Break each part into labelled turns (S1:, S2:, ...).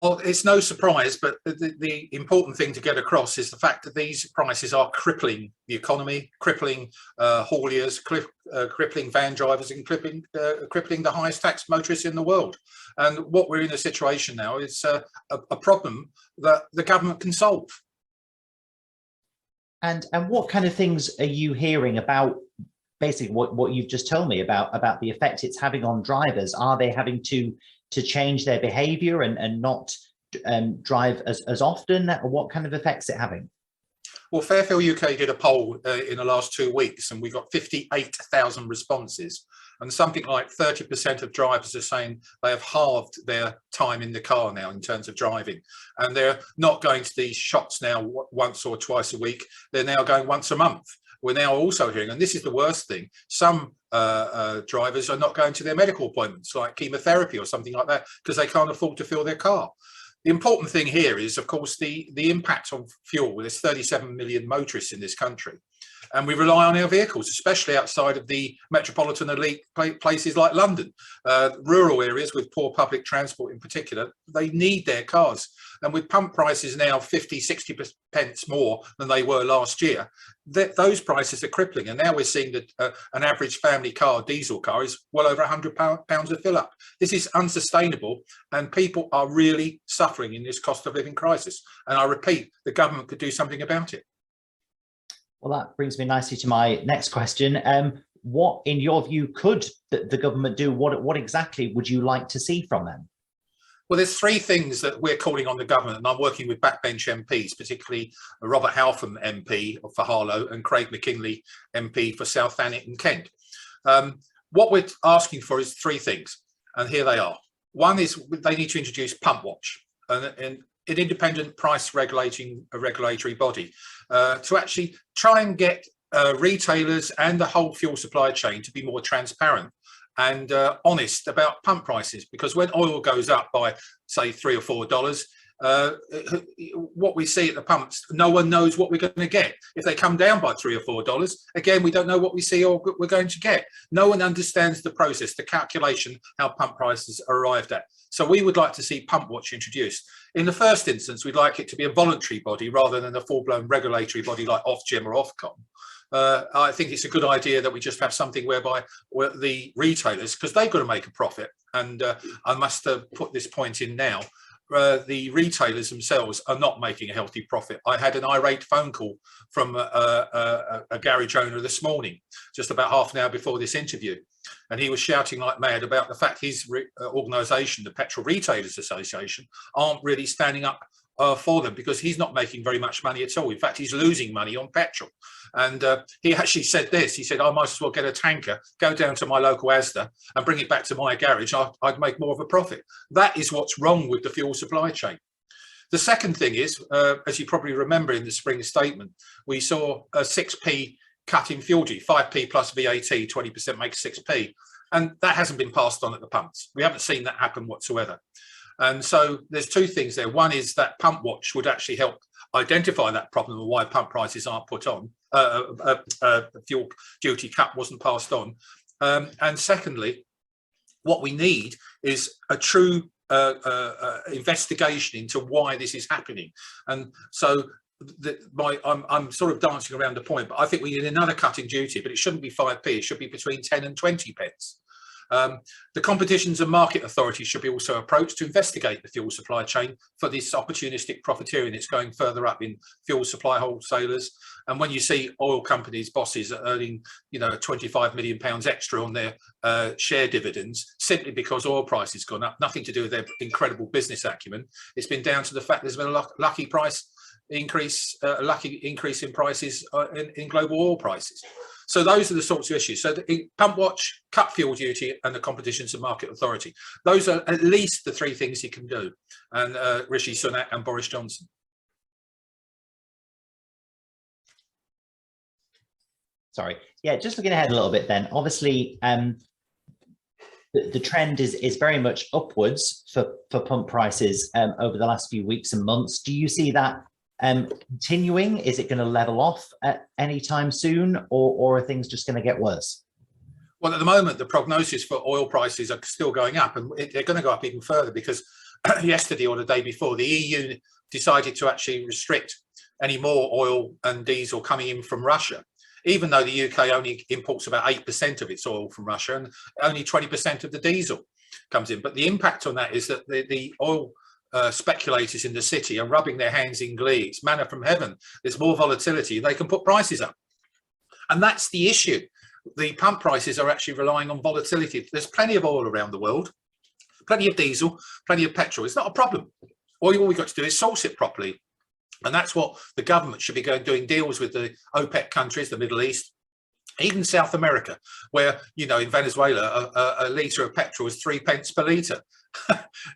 S1: Well, it's no surprise, but the important thing to get across is the fact that these prices are crippling the economy, crippling hauliers, crippling van drivers, and crippling the highest taxed motorists in the world. And what we're in a situation now is a problem that the government can solve.
S2: And what kind of things are you hearing about basically what you've just told me about the effect it's having on drivers? Are they having to change their behavior and not drive as often? What kind of effects is it having?
S1: Well, Fairfield UK did a poll in the last 2 weeks, and we got 58,000 responses. And something like 30% of drivers are saying they have halved their time in the car now in terms of driving. And they're not going to these shops now once or twice a week. They're now going once a month. We're now also hearing, and this is the worst thing, some drivers are not going to their medical appointments, like chemotherapy or something like that, because they can't afford to fill their car. The important thing here is, of course, the impact of fuel. There's 37 million motorists in this country, and we rely on our vehicles, especially outside of the metropolitan elite places like London. Rural areas with poor public transport in particular, they need their cars. And with pump prices now 50, 60 pence more than they were last year, those prices are crippling. And now we're seeing that an average family car, diesel car, is well over £100 a fill up. This is unsustainable, and people are really suffering in this cost of living crisis. And I repeat, the government could do something about it.
S2: Well, that brings me nicely to my next question. What, in your view, could the government do? What exactly would you like to see from them?
S1: Well, there's three things that we're calling on the government, and I'm working with backbench MPs, particularly Robert Halfon MP for Harlow and Craig McKinley MP for South Thanet and Kent. What we're asking for is three things, and here they are. One is they need to introduce Pump Watch, an independent price regulatory body to actually try and get retailers and the whole fuel supply chain to be more transparent and honest about pump prices, because when oil goes up by, say, $3 or $4, what we see at the pumps, no one knows what we're going to get. If they come down by $3 or $4, again, we don't know what we see or we're going to get. No one understands the process, the calculation, how pump prices are arrived at. So we would like to see Pump Watch introduced. In the first instance, we'd like it to be a voluntary body rather than a full-blown regulatory body like Ofgem or Ofcom. I think it's a good idea that we just have something whereby the retailers, because they've got to make a profit, and I must put this point in now, the retailers themselves are not making a healthy profit. I had an irate phone call from a garage owner this morning, just about half an hour before this interview, and he was shouting like mad about the fact his organisation, the Petrol Retailers Association, aren't really standing up for them, because he's not making very much money at all. In fact, he's losing money on petrol. And he actually said this, he said, I might as well get a tanker, go down to my local Asda and bring it back to my garage. I'd make more of a profit. That is what's wrong with the fuel supply chain. The second thing is, as you probably remember in the spring statement, we saw a 6p cut in fuel duty, 5p plus VAT, 20% makes 6p. And that hasn't been passed on at the pumps. We haven't seen that happen whatsoever. And so there's two things there. One is that Pump Watch would actually help identify that problem of why pump prices aren't put on, fuel duty cut wasn't passed on. And secondly, what we need is a true investigation into why this is happening. And so I'm sort of dancing around the point, but I think we need another cut in duty, but it shouldn't be 5p, it should be between 10 and 20 pence. The Competitions and Market Authority should be also approached to investigate the fuel supply chain for this opportunistic profiteering that's going further up in fuel supply wholesalers. And when you see oil companies' bosses earning, you know, £25 million extra on their share dividends simply because oil prices gone up, nothing to do with their incredible business acumen. It's been down to the fact there's been a lucky increase in prices in global oil prices. So those are the sorts of issues. So the Pump Watch, cut fuel duty, and the Competitions and Market Authority. Those are at least the three things he can do. And Rishi Sunak and Boris Johnson.
S2: Sorry. Yeah, just looking ahead a little bit then. Obviously, the trend is very much upwards for pump prices over the last few weeks and months. Do you see that continuing? Is it going to level off at any time soon, or are things just going to get worse?
S1: Well, at the moment, the prognosis for oil prices are still going up, and they're going to go up even further because yesterday or the day before, the EU decided to actually restrict any more oil and diesel coming in from Russia, even though the UK only imports about 8% of its oil from Russia and only 20% of the diesel comes in. But the impact on that is that the oil speculators in the city are rubbing their hands in glee. It's manna from heaven. There's more volatility. They can put prices up. And that's the issue. The pump prices are actually relying on volatility. There's plenty of oil around the world, plenty of diesel, plenty of petrol. It's not a problem. All we've got to do is source it properly. And that's what the government should be doing deals with the OPEC countries, the Middle East, even South America, where, you know, in Venezuela, a litre of petrol is 3 pence per litre.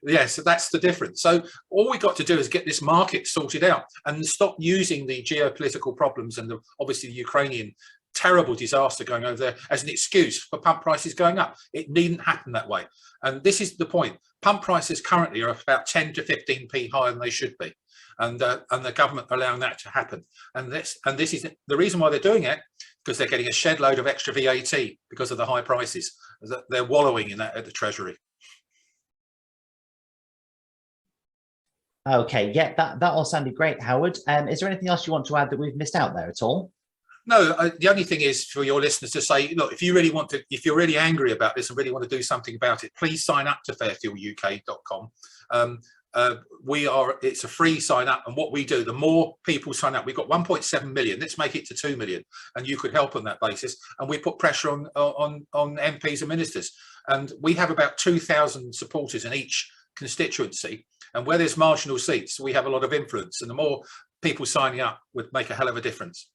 S1: Yes, so that's the difference. So all we got to do is get this market sorted out and stop using the geopolitical problems and obviously the Ukrainian terrible disaster going over there as an excuse for pump prices going up. It needn't happen that way. And this is the point. Pump prices currently are about 10 to 15p higher than they should be. And the government are allowing that to happen. And this is the reason why they're doing it, because they're getting a shed load of extra VAT because of the high prices. They're wallowing in that at the Treasury.
S2: Okay, yeah, that all sounded great, Howard. Is there anything else you want to add that we've missed out there at all?
S1: No, the only thing is for your listeners to say, look, if you really want to, if you're really angry about this and really want to do something about it, please sign up to fairfueluk.com. It's a free sign up, and what we do, the more people sign up, we've got 1.7 million, let's make it to 2 million, and you could help on that basis. And we put pressure on MPs and ministers, and we have about 2,000 supporters in each constituency, and where there's marginal seats we have a lot of influence, and the more people signing up would make a hell of a difference.